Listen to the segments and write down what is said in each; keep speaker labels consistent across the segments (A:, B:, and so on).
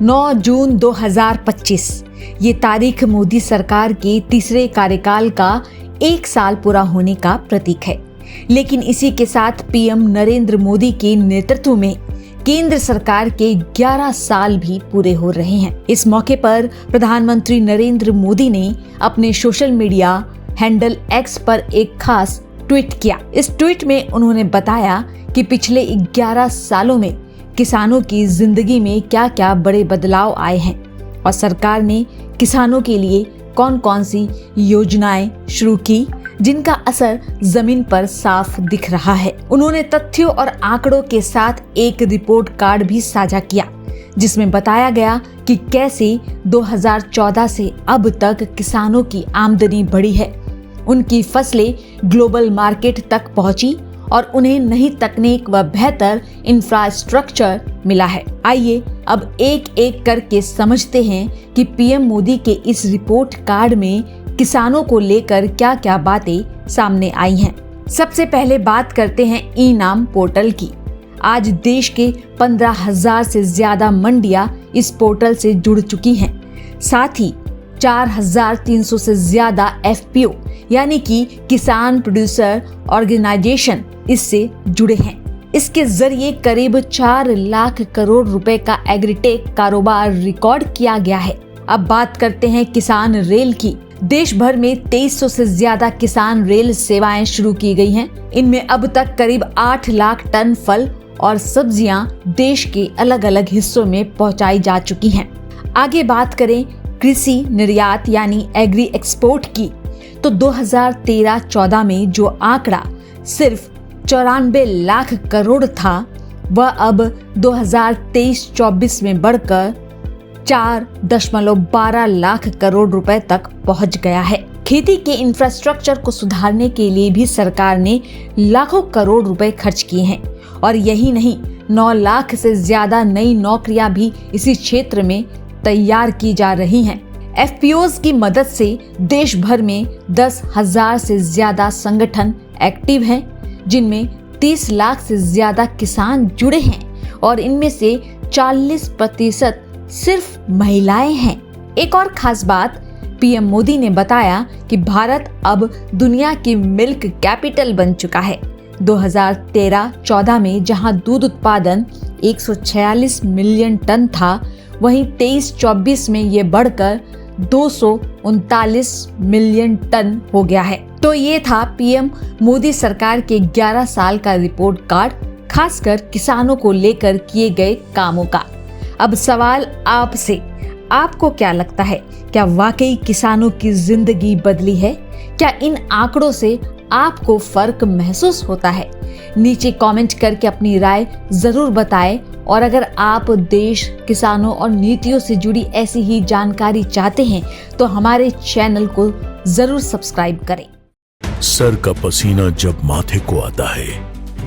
A: 9 जून 2025 ये तारीख मोदी सरकार के तीसरे कार्यकाल का 1 साल पूरा होने का प्रतीक है। लेकिन इसी के साथ पीएम नरेंद्र मोदी के नेतृत्व में केंद्र सरकार के 11 साल भी पूरे हो रहे हैं। इस मौके पर प्रधानमंत्री नरेंद्र मोदी ने अपने सोशल मीडिया हैंडल एक्स पर एक खास ट्वीट किया। इस ट्वीट में उन्होंने बताया कि पिछले 11 सालों में किसानों की जिंदगी में क्या क्या बड़े बदलाव आए हैं और सरकार ने किसानों के लिए कौन कौन सी योजनाएं शुरू की जिनका असर जमीन पर साफ दिख रहा है। उन्होंने तथ्यों और आंकड़ों के साथ एक रिपोर्ट कार्ड भी साझा किया जिसमें बताया गया कि कैसे 2014 से अब तक किसानों की आमदनी बढ़ी है, उनकी फसलें ग्लोबल मार्केट तक पहुंची और उन्हें नई तकनीक व बेहतर इंफ्रास्ट्रक्चर मिला है। आइए अब एक एक करके समझते हैं कि पीएम मोदी के इस रिपोर्ट कार्ड में किसानों को लेकर क्या क्या बातें सामने आई हैं। सबसे पहले बात करते हैं ई-नाम पोर्टल की। आज देश के 15,000 से ज्यादा मंडियां इस पोर्टल से जुड़ चुकी हैं। साथ ही 4,300 से ज्यादा FPO यानी कि किसान प्रोड्यूसर ऑर्गेनाइजेशन इससे जुड़े हैं। इसके जरिए करीब 4 लाख करोड़ रुपए का एग्रीटेक कारोबार रिकॉर्ड किया गया है। अब बात करते हैं किसान रेल की। देश भर में 2300 से ज्यादा किसान रेल सेवाएं शुरू की गई हैं। इनमें अब तक करीब 8 लाख टन फल और सब्जियां देश के अलग अलग हिस्सों में पहुंचाई जा चुकी हैं। आगे बात करें कृषि निर्यात यानी एग्री एक्सपोर्ट की, तो 2013-14 में जो आंकड़ा सिर्फ 94 लाख करोड़ था वह अब 2023-24 में बढ़कर 4.12 लाख करोड़ रुपए तक पहुंच गया है। खेती के इंफ्रास्ट्रक्चर को सुधारने के लिए भी सरकार ने लाखों करोड़ रुपए खर्च किए हैं और यही नहीं, 9 लाख से ज्यादा नई नौकरियां भी इसी क्षेत्र में तैयार की जा रही हैं। FPOs की मदद से देश भर में 10,000 से ज्यादा संगठन एक्टिव हैं, जिनमें 30 लाख से ज्यादा किसान जुड़े हैं और इनमें से 40% सिर्फ महिलाएं हैं। एक और खास बात, पीएम मोदी ने बताया कि भारत अब दुनिया की मिल्क कैपिटल बन चुका है। 2013-14 में जहां दूध उत्पादन 146 मिलियन टन था, वहीं 23-24 में ये बढ़कर 239 मिलियन टन हो गया है। तो ये था पीएम मोदी सरकार के 11 साल का रिपोर्ट कार्ड, खासकर किसानों को लेकर किए गए कामों का। अब सवाल आपसे, आपको क्या लगता है, क्या वाकई किसानों की जिंदगी बदली है? क्या इन आंकड़ों से आपको फर्क महसूस होता है? नीचे कमेंट करके अपनी राय जरूर बताएं और अगर आप देश, किसानों और नीतियों से जुड़ी ऐसी ही जानकारी चाहते हैं तो हमारे चैनल को जरूर सब्सक्राइब करें।
B: सर का पसीना जब माथे को आता है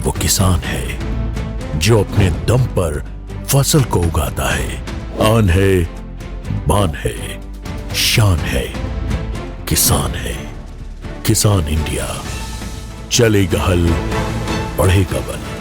B: वो किसान है जो अपने दम पर फसल को उगाता है। आन है, बान है, शान है, किसान है। किसान इंडिया, चलेगा हल, बढ़ेगा बल।